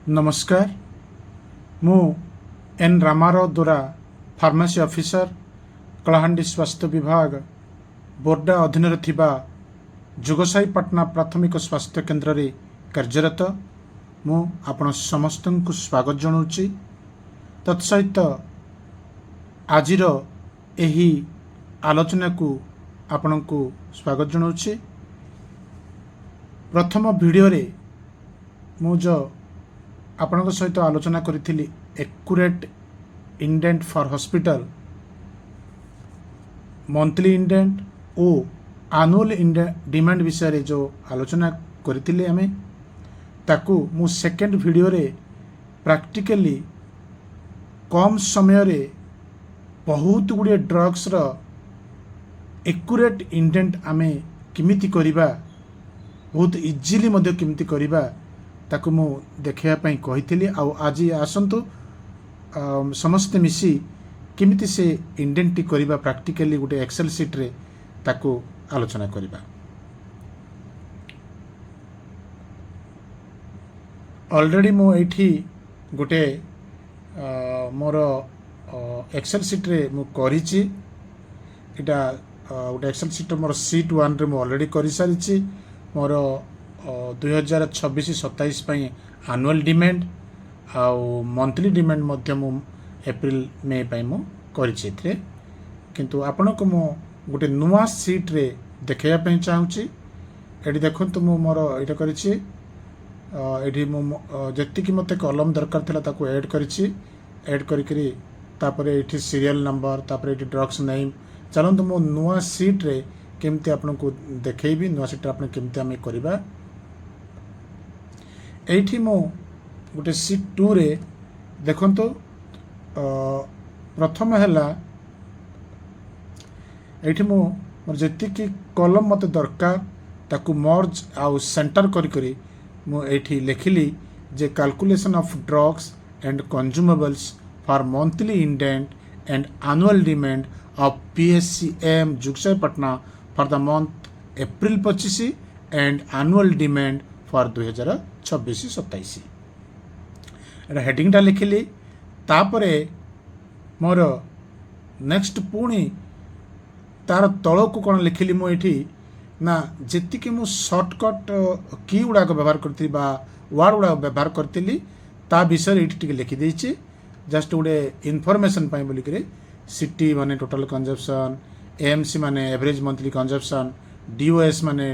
नमस्कार मु एन रामाराव दोरा फार्मासी ऑफिसर कलाहांडी स्वास्थ्य विभाग बोर्डा अधीन थिबा जुगसाई पटना प्राथमिक स्वास्थ्य केन्द्र रे कार्यरत मु आपण समस्त को स्वागत जनाऊँगी। तत्सहित आजिर एही आलोचना को आपण को स्वागत जनाऊँगी। प्रथम वीडियो रे मु जो आपणक सहित आलोचना करी accurate indent for hospital monthly indent और एनुअल डिमांड विषय जो आलोचना करी आमे ताकू मु सेकेंड वीडियो रे प्रैक्टिकली कम समय रे बहुत गुड़े ड्रग्स रो एक्यूरेट इंडेंट आमे किमिति करिबा बहुत इजीली मध्य किमिति करिबा ताकू मु देखिया पई कहितली। आ आज आसंतु समस्त मिसी किमिति से इंडेंट करिबा प्रैक्टिकली गोटे एक्सेल शीट रे ताकू आलोचना करिबा। ऑलरेडी मु एठी गोटे मोर एक्सेल शीट रे मु करिछि। इटा गोटे एक्सेल शीट मोर शीट 1 रे मु ऑलरेडी करि सारिछि। मोर 2026-27 पई एनुअल डिमांड आउ मंथली डिमांड मध्य मु एप्रिल मे पई मु करिछि एथरे। किंतु आपण को मु गोटे नुवा शीट रे देखैया पई चाहूछि। एडी देखंतु मु मोर एटा करिछि। एडी मु जत्ति कि मते कॉलम दरकार थिला ताको ऐड करिछि। ऐड करि करी तापरे एठी सीरियल नंबर तापरे एठी ड्रग्स नेम चलंतु मु नुवा शीट रे केमती आपण को देखैबी। नुवा शीट आपण केमती हमें करबा। एठी मु गोटे शीट 2 रे देखंतु प्रथम हैला एठी मु मोर जति कि कॉलम मते दरकार ताकू मर्ज आउ सेंटर करी करी मु एठी लिखिली जे calculation of drugs and consumables for monthly indent and annual demand of PSCM Jugsai Patna for the month April 25 and annual demand for 2026-27 एटा हेडिंग टा लिखिली। तापरे मोर नेक्स्ट पुणी तार तल को कौन लिखिली मु एठी ना जेति कि मु शॉर्टकट की गुडा को व्यवहार करती बा वर्ड गुडा व्यवहार करती ता विषय एठी टिके लिखि देछि। जस्ट गुडे इन्फॉर्मेशन पाई बोली करे सिटी माने टोटल कंजप्शन, AMC माने एवरेज मंथली कंजप्शन, DOS माने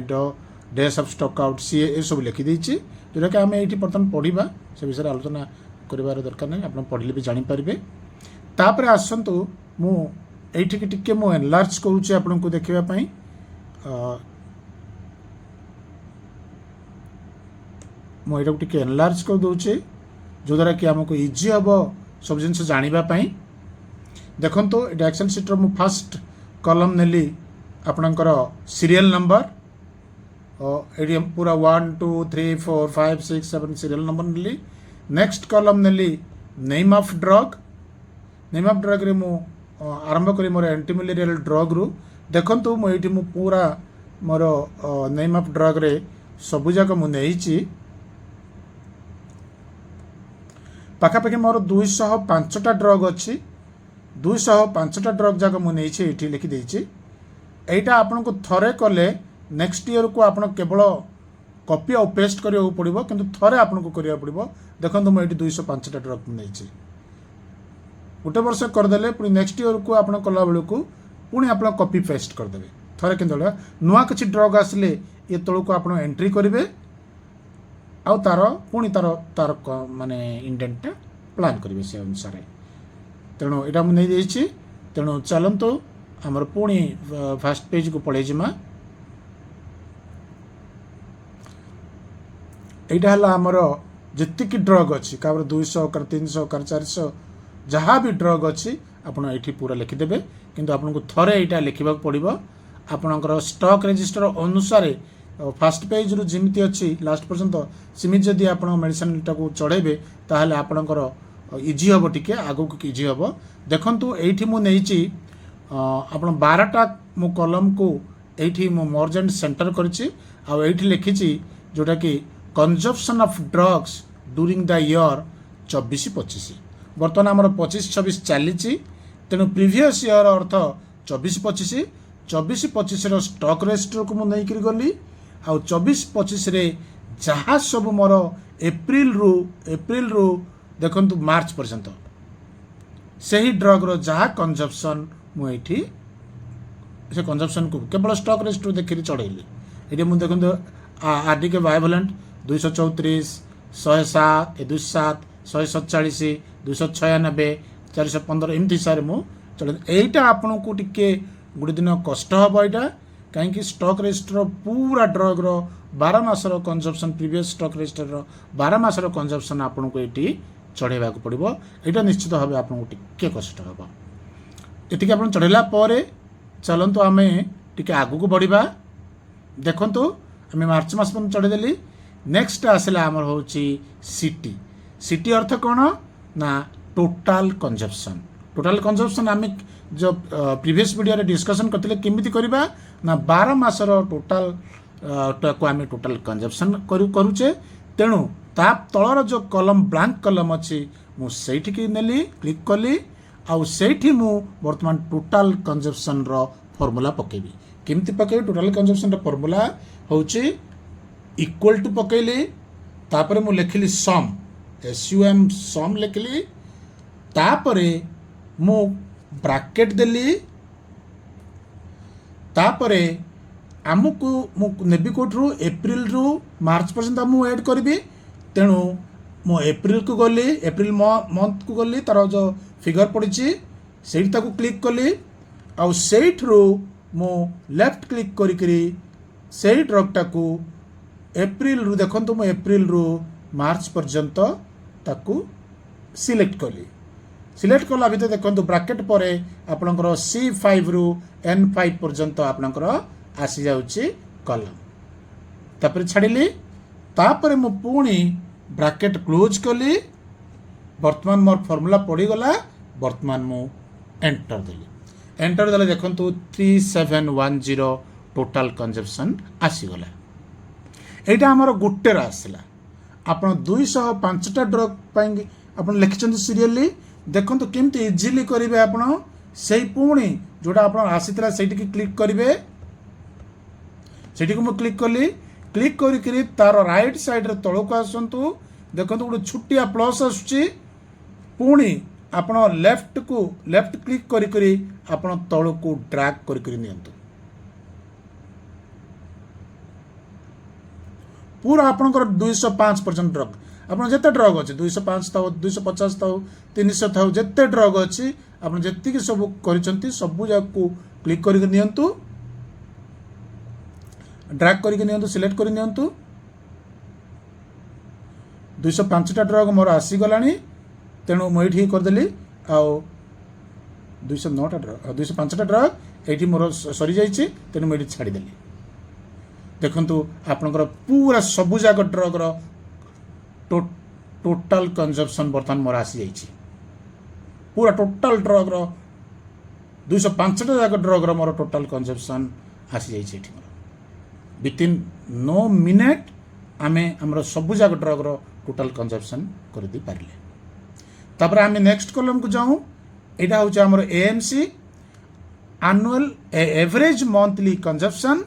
डेज ऑफ स्टॉक आउट सी ए सब लिखि देछि। जोटा कि आम ये बर्तमान पढ़ा से विषय आलोचना करार दरकार नहीं। आप पढ़ले भी जानीपारे। तापर आसतु मु एठिक टिके मु एनलार्ज करूछि आपन को देखिबा पई। मु एटा टिके एनलार्ज कर दोछि जो द्वारा कि हमको इजी हम सब जिन जानिबा पई। देखंतु एटा एक्सेल शीट रो मु फर्स्ट कॉलम नेली आपनकर सीरियल नंबर एडी पूरा 1 2 3 4 5 6 7 सीरियल नंबर नेली। नेक्स्ट कॉलम नेली name of drug. Name of drug रे मु आरंभ करी मोर एंटीमैलेरियल ड्रग रु देखंतु मु एठी मु पूरा मोर नेम ऑफ ड्रग रे सबु जाक मु नेइची। पाखापाखि मोर 205टा ड्रग अच्छी। 205टा ड्रग जाक मु नेइची एठी लिखि देइची। एटा आपन को थरे कले नेक्स्ट ईयर को आपन केवल कॉपी और पेस्ट करियो पड़िबो किंतु थरे आपन को करिया पड़िबो। देखंतु मु एठी 205टा ड्रग मु नेइची। गोटे वर्ष कर देले पुनी नेक्स्ट ईयर को आपन कला बेले को पुनी आपन कॉपी पेस्ट कर देबे थरे किंतु नुवा किछि ड्रग आसले ये तळ को आपन एंट्री करिवे आ तार पुनी तार माने इंडेंट प्लान करिवे से अनुसार। तेणु एटा मु नै देइछि। तेणु चलंतु हमर पुनी फर्स्ट पेज को पळे जिमा। एटा हला हमर जति कि ड्रग अछि काबर 200 कर 300 कर 400 जहाँ भी ड्रग अच्छी आपड़ ये पूरा लिखिदेवे। किंतु आपन को थरे यहाँ लिखा पड़ो। आपणकर स्टॉक रजिस्टर अनुसार फास्ट पेज रु जमी अच्छी लास्ट पर्यंत सेमि जदि आप मेडिसिन टाक चढ़ेबे ताहले आपणकर इजी हम टिके आगू को इजी हम। देखंतु एठी मु नेइची आपण 12टा मु कॉलम को एठी मु मर्ज एंड सेंटर करछि। आ एठी लिखिछि जोटा कि consumption of drugs during the year 24-25 बर्तमान आमर 25-26 चली तेणु प्रीवियस ईयर अर्थ 24-25 24-25 स्टॉक रजिस्टर को मुझे गली आ 24-25 जहाँ सब मोर एप्रिल रु देखु मार्च पर्यंत से ही ड्रग्र जहाँ कंजप्शन मुझे से कंजप्शन को केवल स्टॉक रजिस्टर देखिए चढ़ेली ये मुझे देखो आरडीके वायवलेंट 234 107 207 147 296 415 एमती हिसाब से चढ़े यहीटा आपण को टिके गोटे दिन कष्ट हम यहाँ कहीं स्टॉक रजिस्टर पूरा ड्रग्र 12 मासर कंजप्शन प्रीवियस स्टॉक रजिस्टर 12 मासर कंजप्शन आपन को ये चढ़ेवा पड़ो यहाँ निश्चित भाव आपको टिके कष्ट हम ये आप चढ़ेला चलतु आम टे आग को बढ़ा देखु आम मार्च मास पर चढ़ेदेली नेक्स्ट आसला आमर हूँ सिटी सिटी अर्थ कौन ना टोटाल कंजप्शन आम जो प्रीवियस वीडियो डिस्कशन करते केमिति करबा ना 12 मासर टोटाल को आम टोटाल कंजप्शन करुचे तेणु ता तलर जो कलम ब्लैंक कलम अच्छी मुझे नेली क्लिक कली आउ सेठी मु वर्तमान टोटाल कंजप्शन रो फॉर्मूला पकेबी केमती पकेबी टोटाल कंजप्शन रो फॉर्मूला होची इक्वल टू पकेली तापरे मु लिखिली सम SUM सम लिखिली तापरे मु ब्रैकेट देली तापरे आमको मु नेबी कोठरू एप्रिल रु मार्च पर्यंत मु ऐड करबी तेणु मु एप्रिल को गली एप्रिल मंथ को गली तार जो फिगर पड़ी से क्लिक कली आउ सेठरू मु लेफ्ट क्लिक करी से ड्रगटा को एप्रिल रु देखो मु एप्रिल रु मार्च पर्यंत ताकू सिलेक्ट कली सिलेक्ट कला भितर देखो ब्रैकेट पर आपणकर C5 रु N5 पर्यंत आपणकर आसी जाउची कलम तापर छाड़िली तापर मु पुणी ब्रैकेट क्लोज कली वर्तमान मोर फॉर्मूला पड़ीगला वर्तमान मु एंटर देली देखु 3710 टोटाल कंजप्शन आसीगला यहाँ आमर गोटे आसला आप 205टा ड्रग पाई आप लिखिं सीरियली देखो केमती इजिली करेंगे आपड़ से पुणी जोटा आप आसीला से क्लिक करेंगे से क्लिक कली क्लिक करी तार राइट साइड रे तल को आसतु देखो गोटे छुटिया प्लस आसुची पुणी आप लेफ्ट क्लिक करी आप तल को ड्रैग करी नियंतु पूरा आपंकर 205% ड्रग आप जिते ड्रग अच्छे 205 था 250 था 300 था जिते ड्रग अच्छी आप जी सब कर सबू जाक क्लिक कर नियंतु ड्रैग करके नियंतु सिलेक्ट कर नियंतु 205टा ड्रग मोर आसीगला तेणु मुझे करदेली आउ 209टा ड्रग 205टा ड्रग ये मोर सरी जाइए तेणु मुझे छाड़देली देखु आपणकर पूरा सबुजाक ड्रग्र टोटाल कंजप्शन बर्तमान मोर आसी जाइए पूरा टोटाल ड्रग्र 205टा जाक ड्रग्र मोर टोटाल कंजप्शन आसी जाइए मोर विथिन नो मिनिट आमे हमर सबुजाक ड्रग्र टोटाल कंजप्शन कर दी पारिले तापर आमे नेक्स्ट कॉलम को जाऊँ यहाँ हूँ आमर AMC annual average monthly consumption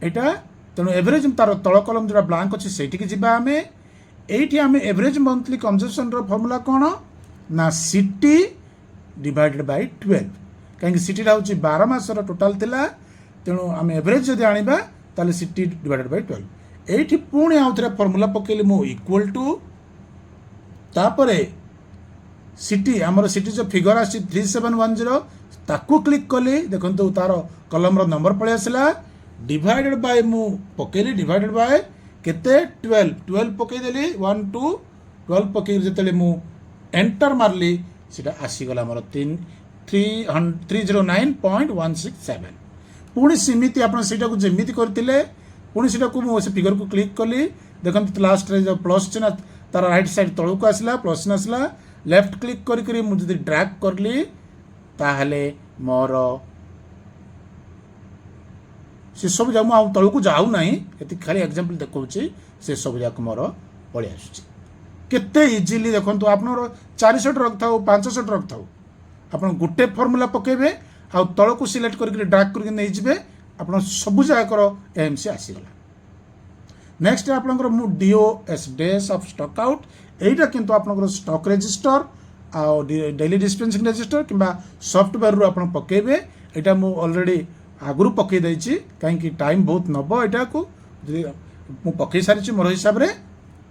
यहाँ तेणु एवरेज तार तल कलम जो ब्लांक अच्छे से आम ये आम एवरेज मंथली कंजप्शन फॉर्मूला कौन ना सिटी डिवाइडेड बाय 12 कहीं सिटीटा हूँ 12 मासर टोटाल थिला तेणु आम एवरेज जदि आनिबा ताले सिटी डिवाइडेड बाय 12 एठी पुणी आउ थे फॉर्मूला पकेली मु इक्वल टू तापरे सिटी आमर सिटी जो फिगर आसी 3710 ताकू क्लिक कली देखो तार कलम नंबर पलि आसला डिवाइडेड बाय मु पकेली डिवाइडेड बाय केते 12 पकेदेली 1 2 12 पके जिते मु एंटर मारली सीटा आसीगला मोर 309.167 पुणी सेमती आप जमी करते पुणी से फिगर को क्लिक कली देखते लास्ट रे जो प्लस चिन्ह तार राइट साइड तलू को आसला प्लस चिन्ह आसला लेफ्ट क्लिक करी मुझे ड्रैग करली ताहले मोर से सब जाक तलू को जाऊ ना ये खाली एग्जांपल देखा से सब जाक मोर पलि आस केते इजिली देखो आप 400 ड्रग था 500 ड्रग था आप गोटे फर्मूला पकेबे आ तल को सिलेक्ट करके ड्राग करके नहीं जाए आप सब जगह एएमसी आसीगला नेक्स्ट आपंकर मु DOS days of stock out एटा किंतु आपंकर स्टॉक रजिस्टर आ डेली डिस्पेंसिंग रजिस्टर किंबा सॉफ्टवेयर रू आप पकेबे एटा मु ऑलरेडी आगुरी पकई देछि कहीं टाइम बहुत नब एटा को मु पकई सारी मोर हिसाब रे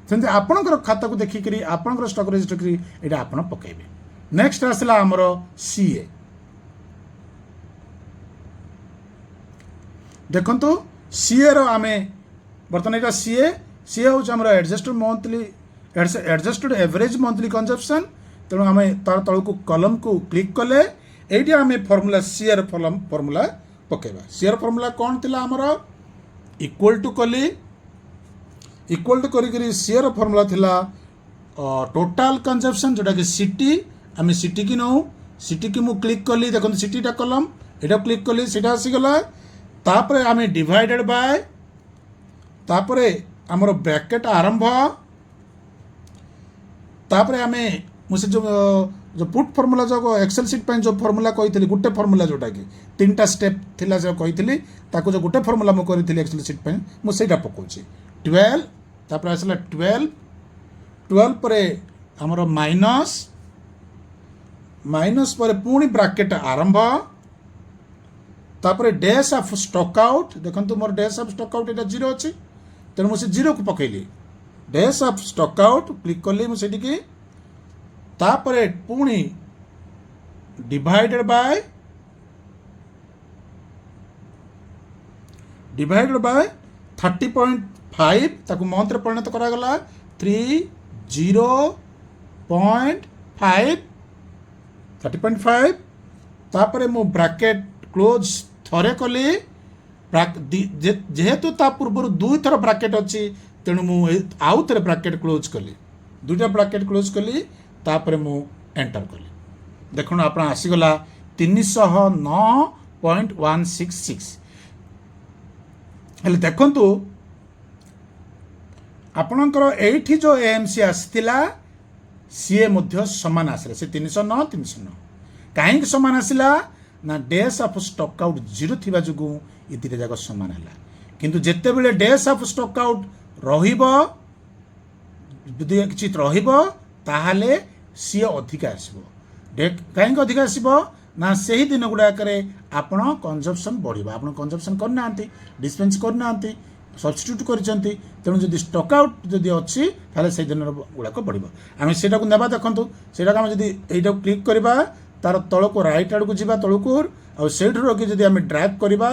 सेमती आपणकर खाता को देखिक आपणकर स्टॉक रजिस्टर करी एटा आपण पकेबे नेक्स्ट आसला हमर सीए देखंतु सीए रो आमे बर्तमान एटा सीए हूँ आम एडजस्टेड एवरेज मंथली कंजप्शन तेणु आम तार तल को कलम को क्लिक कले ये आम फर्मूला सीएर फर्मूला पकेबा सीएर फर्मूला कौन थिला आमर इक्वल टू कली इक्वल टू करी सीएर फर्मूला थिला टोटाल कंजप्शन जोटा कि सिटी आम सिटी की नौ सिटी की मु क्लिक कली देखो सिटीटा कलम एटा क्लिक कली सीटा आसीगला तापरे आम डिवाइडेड बाय तापरे आमर ब्रैकेट आरंभ तापरे आम मुझे जो पुट फर्मूला जो एक्सेल सीट पे जो फर्मूला कही गोटे फर्मूला जोटा कि 3टा स्टेप थिला जो कही ताको जो गोटे फर्मूला मु करी एक्सेल सीट पे मुझे पकाउछि 12 तापर आसला 12 पर आमर माइनस माइनस पर पुणी ब्रैकेट आरंभ तापर डेज ऑफ स्टॉक आउट देखो मोर डेज ऑफ स्टॉक आउट एटा 0 अच्छी तेणु मुझे 0 को पकईली days of stock out click कली मुझे तापरे पुणी डिवाइडेड बाय 30.5 ताकू मंथ रे परिणत करागला 30.5 तापरे मु ब्रैकेट क्लोज थरे कली जेहेतु ता पूर्व 2 थर ब्रैकेट अच्छी तेणु मु आउ थे ब्रैकेट क्लोज कली 2टा ब्रैकेट क्लोज कली तापरे मु एंटर कली देखो आप आसीगला 309.166 हेले देखंतु आपणकर एठी जो एएमसी आसीला सीए मध्य समान आसले से 309 कहीं समान आसला ना डेज ऑफ स्टॉक आउट 0 थिबा जुगु ये 2टा जाक समान है किंतु जेते बेले डेज ऑफ स्टॉक आउट रहिबो किछि रहिबो ताहाले सी अधिका आसबो कहीं अधिका आसबो ना सही दिन गुड़ाक आपण कंजप्शन बढ़िबा आपण कंजप्शन करना डिस्पेंस करना सब्स्टिट्यूट करछंती तेणु जदि स्टॉक आउट जदि अच्छी ताले से दिन गुड़ाक बढ़िबो आमे सेटा को नेबा देखंतु सेटा हम जदि एटा क्लिक करबा तार तल को राइट आड़ को जीवा तल को आ सेठु रखी जदि आमे ड्रैग करबा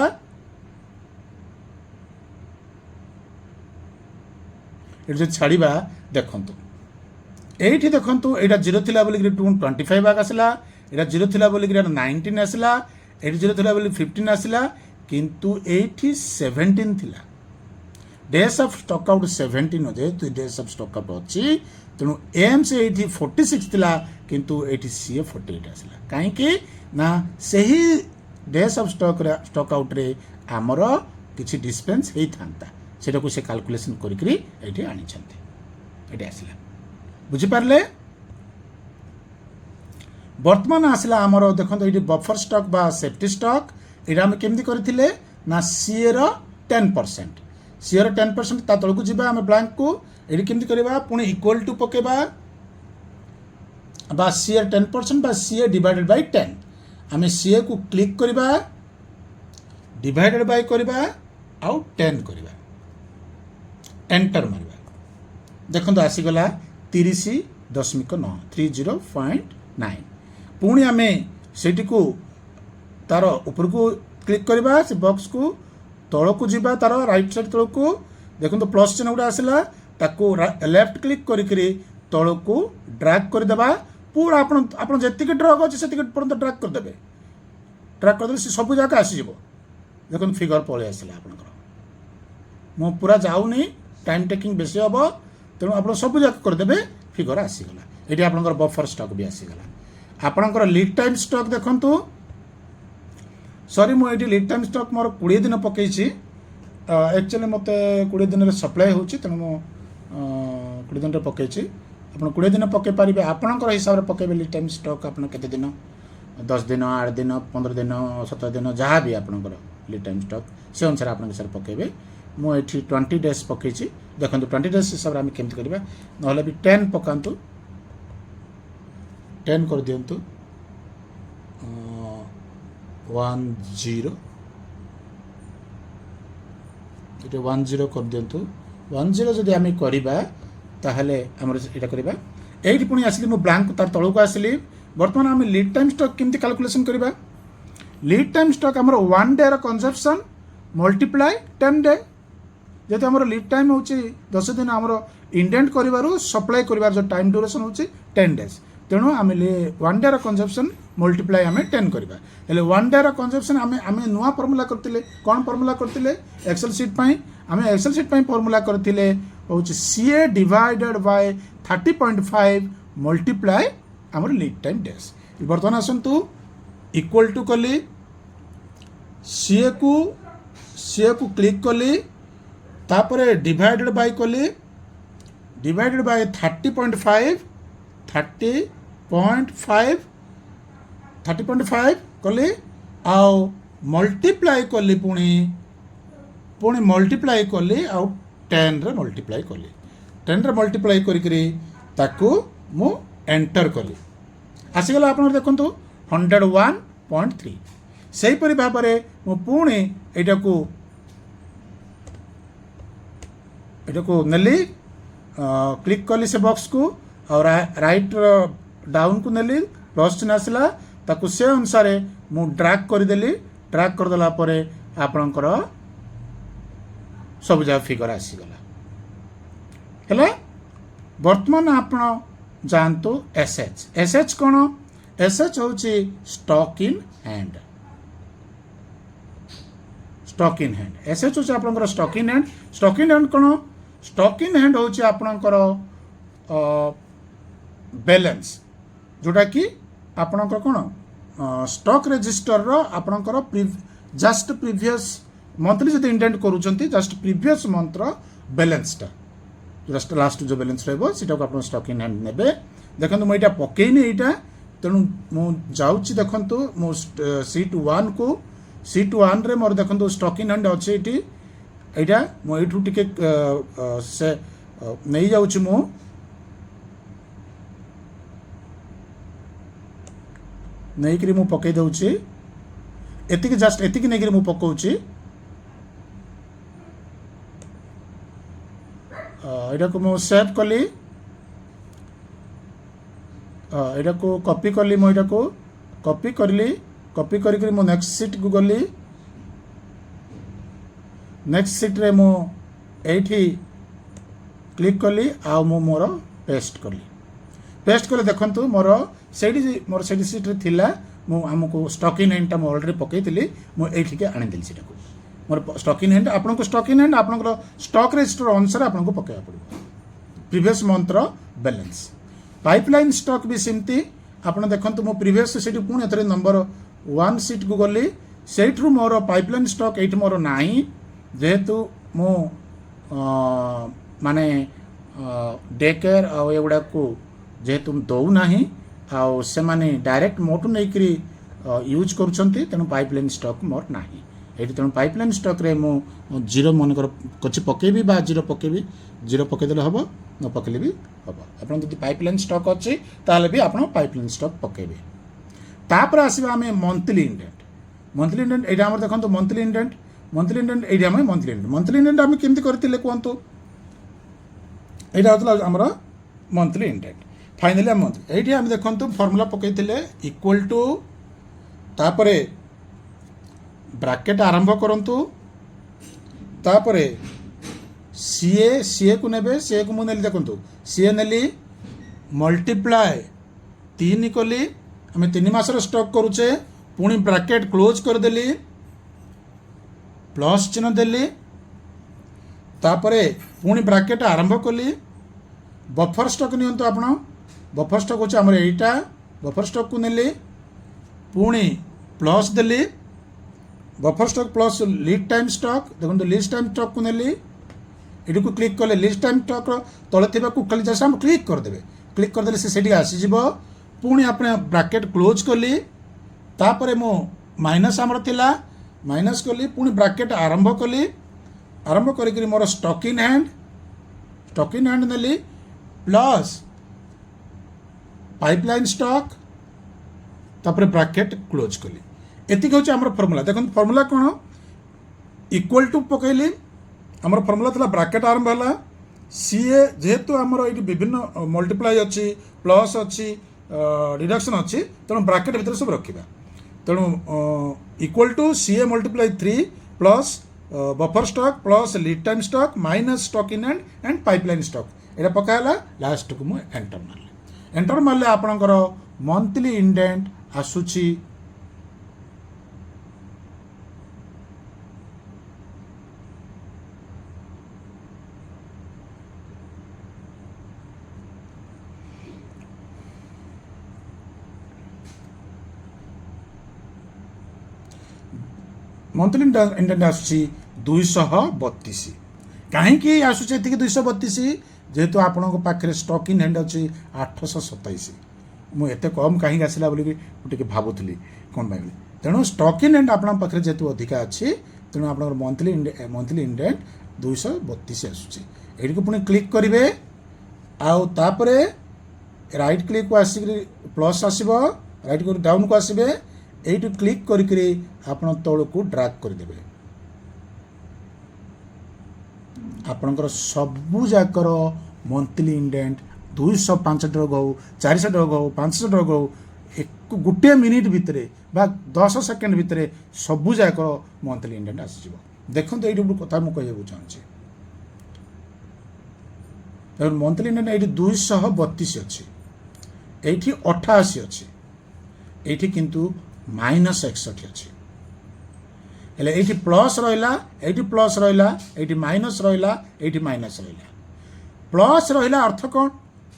ये जो छाड़िबा देखंतु एठी देखंतु एटा 0 थिला बोली 25 आसला एटा 0 थिला बोली 19 आसला एठी 0 थिला बोली 15 आसला किंतु एठी 17 थिला डेज ऑफ स्टॉक आउट 17 जे तो डेज ऑफ स्टॉक आउट अछि तेणु एम से एठी 46 थिला किंतु एठी सीए 48 आसला काहे कि ना सही डेज ऑफ स्टॉक आउट रे हमर किछि डिस्पेंस हेई थांता सेटा को से कैलकुलेशन करिकरी एठी आनी छथि एठी आसला बुझी पारले वर्तमान आसला आमर देखो ये बफर स्टॉक बा सेफ्टी स्टॉक ये आम केमती करथिले ना सीए रो 10% सीए रो 10% ता तळकु जिबा आम ब्लैंक को ये केमती करबा पुणी इक्वल टू पकेबा बा सीए 10% बा सीए डिवाइडेड बाय 10 आम सीए को क्लिक करबा डिवाइडेड बाय करबा आउ 10 करबा एंटर मारबा देखो आसीगला 30.9 पुणी आम से तार ऊपर को क्लिक करवा से बॉक्स को तल को जीवा तार राइट साइड तल को देखो तो प्लस चिन्ह गुड़ा आसला ताको लेफ्ट क्लिक करी तल को ड्रैग करदेबा पूरा आप जी ड्रग अच्छे से पर्यंत ड्रैग करदे से सब जगह आसीज देखो फिगर पलि आसला आप मु पूरा जाऊनी टाइम टेकिंग बेसी हम तेणु आप सब जगह करदे फिगर आसीगला ये आप बफर स्टॉक भी आसीगला आपणकर लीड टाइम स्टॉक देखंतु सॉरी मुझे लीड टाइम स्टॉक मोर 20 दिन पकई एक्चुअली मत 20 दिन सप्लाई होची तेणु 20 दिन पकई ଆପଣ 20 दिन पकई पारे आपणकर हिसाब से पकईबे लीड टाइम स्टॉक आप केते दिन 10 दिन 8 दिन 15 दिन 17 दिन जहाँ भी आपणकर लीड टाइम स्टॉक से अनुसार आप पकईबे मुझे 20 डेज पकई देखो 20 डेज हिसाब से आम केमती करवा ना भी 10 पकातु 10 कर दिंतु 10 ये 10 कर दिंतु 10 जदि आम करवा ताहले आमर एटा करबा एठी पुणी आसली मु ब्लैंक तार तळको आसली वर्तमान आम लीड टाइम स्टॉक केमती कैलकुलेशन करबा लीड टाइम स्टॉक आमर 1 डे रो कंजप्शन मल्टीप्लाई 10 डे जेते आमर लीड टाइम होची 10 दिन आमर इंडेंट करिवारु सप्लाई करिवार जो टाइम ड्यूरेशन होची 10 डेज तेणु आम 1 डे रो कंजप्शन मल्टीप्लाई आम 10 करबा हेले 1 डे रो कंजप्शन आम नुआ फार्मूला करतिले कोन फार्मूला करतिले एक्सेल शीट पई आम एक्सेल शीट पई फार्मूला करतिले होची CA डिवाइडेड बाय 30.5 मल्टीप्लाई आमर लीड टाइम डेज बर्तमान आसतु इक्वल टू कली CA को क्लिक कली तापरे डिवाइडेड बाय कली डिवाइडेड बाय 30.5 कली आउ मल्टीप्लाई कली पुणी मल्टीप्लाई कली आउ 10 रे मल्टीप्लाई कली 10 रे मल्टीप्लाई करी ताकू मु एंटर कली आसीगला आप देखु 101.3 से परि भाव में मु पुणी एटा को नेली क्लिक कली से बॉक्स को और राइट डाउन को नेली प्लस चिन्ह आसला ताकू से अनुसार मु ड्रैग करदेली ड्रैग करदेला परे आपणकर सब जगह फिगर आसीगला हेला वर्तमान आपण जानतु एसएच कौन एसएच हूँ स्टॉक इन हैंड एसएच हूँ आपंकर स्टॉक इन हैंड कौन स्टॉक इन हैंड हूँ आपणकर बैलेंस जोटा कि आपणकर कौन स्टॉक रजिस्टर रो आपणकर जस्ट प्रीवियस मंथली जब इंडेंट करूछंती जस्ट प्रीवियस मंथ रो बैलेंसटा जस्ट लास्ट जो बैलेंस रहिबो सेटा को आपण स्टॉक इन हैंड नेबे देखंतु मु एटा पकेइनी एटा तेणु मु जाउची देखंतु मु सीट 1 रे मोर देखंतु स्टॉक इन हैंड अछि एटी एटा मु एठू टिके से नै जाउची मु नै करी मु पकेइ दउची एतिक जस्ट एतिक नै करी मु पकोउची एटा को मु सेव कली एटा को कॉपी कली मु एटा को कॉपी करली कॉपी करी मु नेक्स्ट सीट को गली नेक्स्ट सीट रे मु एठी क्लिक कली आ मु मोर पेस्ट कले देखंतु मोर सेठी सीट रे थिला मु हमको स्टॉक इन हैंड ता मु ऑलरेडी पकेइतली मु एठी के आनि देली सेटा को मोर स्टॉक इन हैंड आपन को स्टॉक इन हैंड आपन को स्टॉक रजिस्टर अनुसार आपन को पकेया पड़ो प्रीवियस मंथ रो बैलेंस पाइपलाइन स्टॉक भी सिमती आपन देखंतु मो प्रीवियस सीट पुणी एथरे नंबर 1 सीट को गली सेठरू मोर पाइपलाइन स्टॉक एठी मोर नाही जेहेतु मो माने डे केयर आ एगुडा को जेहेतु दौ नाही आ से माने डायरेक्ट मोटू नै करी यूज करूछंती तेनु पाइपलाइन स्टॉक मोर नाही एठी तेनु पाइपलाइन स्टॉक रे मो जीरो मनकर कछि पकेबी बा जीरो पकेबी जीरो पके देले हबो न पकेले भी हबो आपन जदि पाइपलाइन स्टॉक अछि ताले भी आपन पाइपलाइन स्टॉक पकेबे तापर आसीबा हमें मंथली इंडेंट एटा हमर देखंतु मंथली इंडेंट एटा हम मंथली इंडेंट हम केमति करतिले कोंतु एटा होतला हमर मंथली इंडेंट फाइनली हम मंथ एठी हम देखंतु फार्मूला पकेतिले इक्वल टू तापरे ब्रैकेट आरंभ करंतु तापरे सीए को नेबे सीए को मुनेली देखंतु सीए नेली मल्टीप्लाई 3 कली हमें 3 मासर स्टॉक करूचे पुणी ब्रैकेट क्लोज कर देली प्लस चिन्ह देली तापरे पुणी ब्रैकेट आरंभ कली बफर स्टॉक नियंतु आपण बफर स्टॉक होचे हमर एटा बफर स्टॉक को नेली पुणी प्लस देली buffer stock plus lead time stock देखो लीड टाइम स्टॉक को नेली एटी को क्लिक कले लीड टाइम स्टॉक तले थिबा को खाली जस्ट हम क्लिक कर देबे क्लिक करदेले से आसीज पुणी अपने ब्राकेट क्लोज कली तापर मो माइनस आमर थिला माइनस कली पुणी ब्राकेट आरंभ करी मोर स्टॉक इन हैंड नेली प्लस पाइपलाइन स्टॉक तापर ब्राकेट क्लोज कली एतिक हूँ आम फर्मूला देखो फर्मूला कौन इक्वल टू पकईली आम फर्मूला था ब्राकेट आरंभ है सीए जेहेतु आमर ये विभिन्न मल्टीप्लाई अच्छी प्लस अच्छी डिडक्शन अच्छी तेणु ब्राकेट भितर सब रखा तेणु equal to CA multiply 3 plus buffer stock plus lead time stock minus stock in hand and pipeline stock यहाँ पकाला लास्ट को मुझे एंटर मारे आपणकर मंथली इंडेंट आसूची मंथली इंडेंट आसूची 232 कहीं आसूचे 232 जेहेतु आपण पाखे स्टॉक इन हैंड अच्छी 827 मुझे कम कहीं आसला बोलिकी मुझे भावुली कौन पाई तेणु स्टॉक इन हैंड आपण पाखे जेहेतु अधिका अच्छी तेणु आप मंथली इंडेंट 232 आसूची ये पुणी क्लिक करेंगे आउे राइट क्लिक को आसिक प्लस आसो राइट डाउन को आसबे यू क्लिक करी आपण तौल को ड्रैग करदे आपणकर सबू जाकर मंथली इंडेंट 205 डग हो 400 डग हो 500 डग हो एक गोटे मिनिट भितर 10 सेकेंड भितर सबू जाकर मंथली इंडेंट आसो देखो ये कथा मुझे कहूँ चाहूँगी मंथली इंडेंट ये 232 अच्छी ये 88 अच्छी ये किंतु माइनस 61 अच्छी हेले ये प्लस रहा ये प्लस रहा ये माइनस रहा ये माइनस रहा प्लस रहा अर्थ कौन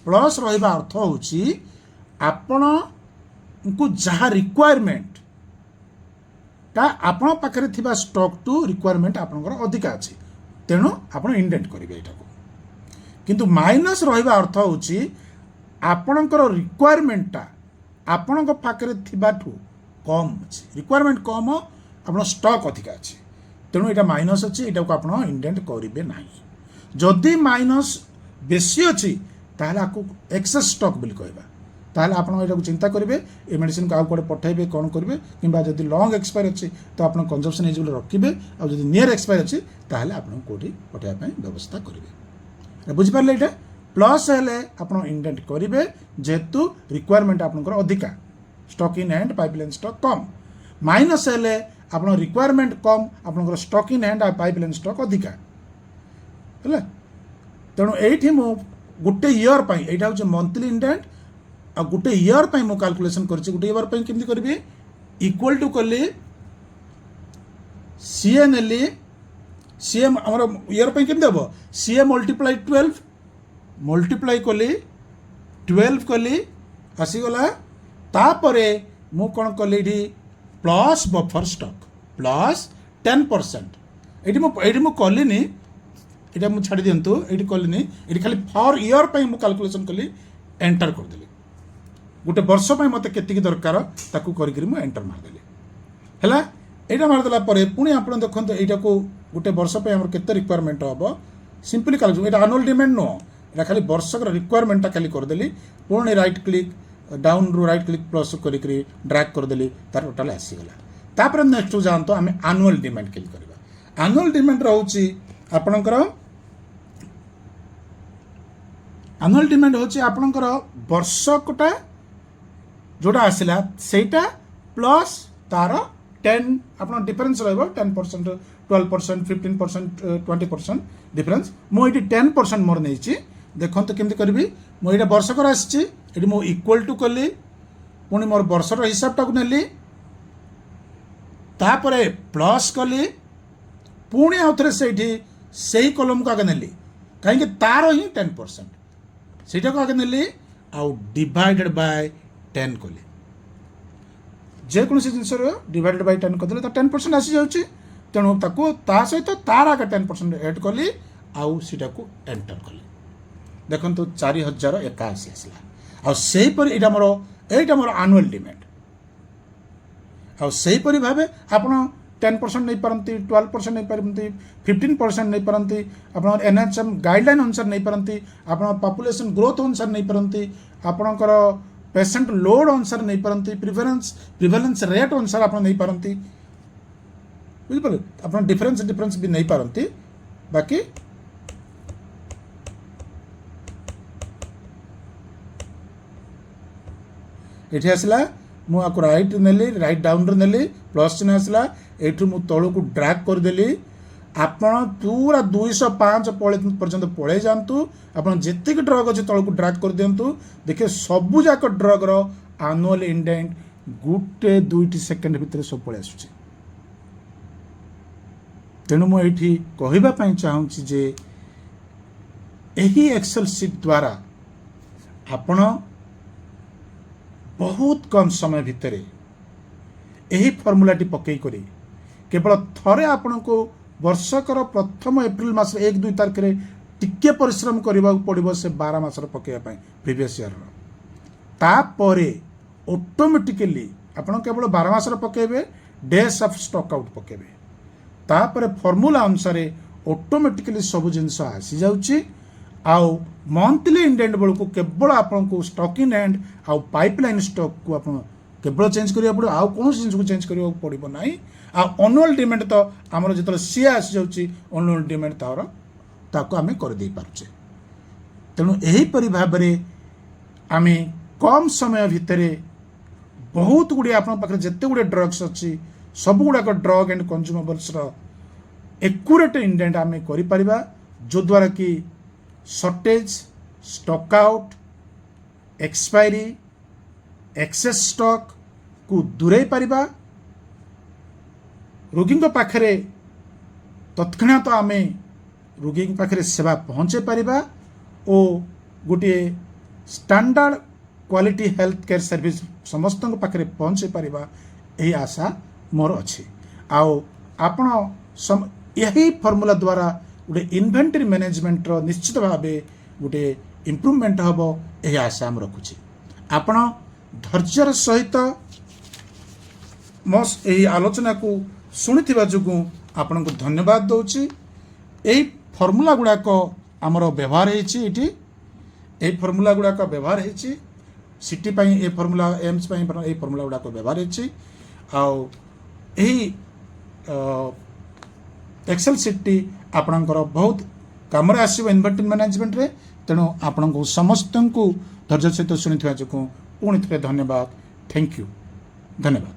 प्लस रहा अर्थ हूँ आपण को जहाँ रिक्वायरमेंट ता आपण पाखे थिबा स्टॉक टू रिक्वायरमेंट आपणकर अधिका अच्छी तेणु आप इंडेंट करेंगे यहाँ किंतु माइनस रहा अर्थ हूँ आपणकर रिक्वायरमेंटा आपण पाखे थिबाठू कम अच्छी रिक्वायरमेंट कम आप स्टॉक अधिका अच्छी तेणु यहाँ माइनस अच्छी यहाँ को आप इंडेंट करेंगे ना जदि माइनस बेसी अच्छी ताहले आपको एक्सेस स्टॉक बोली कहबा ताहले आप चिंता करेंगे ये मेडिसिन को आउ कड़े पठेबे कौन करेंगे कि जब लंग एक्सपायर अच्छी तो आप कंजम्पशन एलिजिबल रखिए और जब नियर एक्सपायर अच्छी ताहले आप कौटी पठेबा व्यवस्था करेंगे बुझिपारे ये प्लस हेले आप इंडेंट करेंगे जेहेतु रिक्वायरमेंट आपंकर अधिका stock in hand pipeline stock come minus हेले आप रिक्वायरमेंट कम आपंकर stock in hand pipeline stock अधिका है तेणु ये गोटे इयर पर यहाँ हूँ मंथली इंडेंट आ गोटे इयर पर मुझे कैलकुलेशन कर गोटे इयर पर केमती करी इक्वल टू कली सीए नेली सीए आमर इयर पर केमती हम सीए मल्टीप्लाई 12 मल्टीप्लाई कली 12 कली आसीगला तापरे मु कौन कली प्लस बफर स्टॉक प्लस 10% ये मुझे कलिनी ये मुझे छाड़ी दिंतु ये कलिनी ये खाली फॉर इयर पर मुझे कैलकुलेशन कली एंटर करदेली गोटे वर्ष पर मत के दरकार ताकू करके एंटर मारदेली है यहाँ मारदेला पुणी आप देखो यहाँ को गोटे वर्ष पर आम के रिक्वायरमेंट हम सिंपली कैलकुलेशन ये आनुअल डिमांड नुह यहाँ खाली वर्षक रिक्वायरमेंटा खाली करदेली पुणी राइट क्लिक डाउन रू राइट क्लिक प्लस करी ड्रैग करदेली तार टोटाल आसीगला तापर नेक्स्ट को जानते आम आनुअल डिमांड क्लिक करवा आनुअल डिमांड रोचे आपणकर आनुअल डिमांड होची आपणकर वर्षकटा जोटा आसला सेटा प्लस तार 10 आप डिफरेन्स रहा 10% 12% 15% 20% डिफरेन्स मुझे 10% मोर नहीं देखो तो केमती करी मुझे वर्षकर आसी मुझे इक्वल टू कली पुणी मोर वर्षर हिसाबटा को नेली तापरे प्लस कली पुणी आउ थे से कलम को आगे नेली कहीं तार ही 10% से आगे नेली आउ डिवाइडेड बाय 10 कली जेकोसी जिनस डिवाइडेड बाय 10 करदे तो 10% आसी जाऊँगी तेणु ता सहित तार आगे 10% एड कली आउ सीटा को एंटर कली देखो 4081 आसला आईपरी यहाँ मोर आनुअल डिमांड आईपरी भाव आप 10% नहीं पारती 12% नहीं पारती 15% नहीं पारती आप NHM गाइडलाइन अनुसार नहीं पारती आप पॉपुलेशन ग्रोथ अनुसार नहीं पारती आपणकर पेशेंट लोड अनुसार नहीं पारती प्रिवेलेंस रेट अनुसार आप नहीं पारती बुझिपारे आप डिफरेंस भी नहीं पारती बाकी ये आसला मुझे राइट नेली राइट डाउन नेली प्लस चिन्ह आसला एठू मु तलू को ड्रैग करदेली आपण पूरा 205 पर्यंत पड़े जातु आप जी ड्रग अच्छे तलू को ड्रैग कर दिंतु देखिए सबू जाक ड्रग रो आनुअल इंडेंट गोटे 2 सेकेंड भितर सब पड़े आसुचे तेणु मुझे कहवाई चाहूँगी जे यही एक्सेल सीट द्वारा आपण बहुत कम समय भितर यही फर्मूलाटी पकई करी केवल थरे आपण को वर्षकर प्रथम एप्रिल मास 1-2 तारिख रे टिके परिश्रम करने पड़ो से 12 मास पकईवा प्रीवियस ईयर तापरे ऑटोमेटिकली आपण केवल 12 मास पकईबे डेज ऑफ स्टॉक आउट पकईबे तापरे फॉर्मूला अनुसार ऑटोमेटिकली सब जिनस आसी जाउची आउ मंथली इंडेंट बेलू केवल आपन को स्टॉक इन हैंड आउ पाइपलाइन स्टॉक को आप केवल चेंज करिया पड़ो आउ कौन जिन को चेंज करिया पड़ो ना आ अनुअल डिमांड तो आमर जो सी आसी जाउची अनुअल डिमांड तार ताको आमे कर दे पारुचे तेणु एहीपरि भाव आम कम समय भितर बहुत गुड़े आप जिते गुड़े ड्रग्स अच्छी सब गुड़ाक drug and consumables accurate indent आम कर जो द्वारा कि shortage stock out expiry excess stock को दूरे पारिबा रोगी पाखरे तत्क्षणात आम रोगी पाखरे सेवा पहुँचे पारिबा ओ गोटे standard quality health care service समस्त पाखरे पहुँचे पारिबा यही आशा मोर अच्छी आओ आपण यही फॉर्मूला द्वारा गोटे इन्वेंटरी मैनेजमेंट रो निश्चित भाव गोटे इम्प्रूवमेंट हम यही आशा हम रखुची आपण धैर्यर सहित मो यही आलोचना को शुणुवा जो आपण को धन्यवाद दौची यही फॉर्मूला गुड़ाक आमर व्यवहार होती फॉर्मूला गुड़ाक व्यवहार होती सिटी ए फॉर्मूला एम्स ये फॉर्मूला गुड़ाक व्यवहार होती आई एक्सेल सीटी आपणकर बहुत कम आसो इन्वेंटरी मैनेजमेंट रे तेणु आपण को समस्त को धैर्य सहित शुणी जो पुणी थे धन्यवाद थैंक यू धन्यवाद।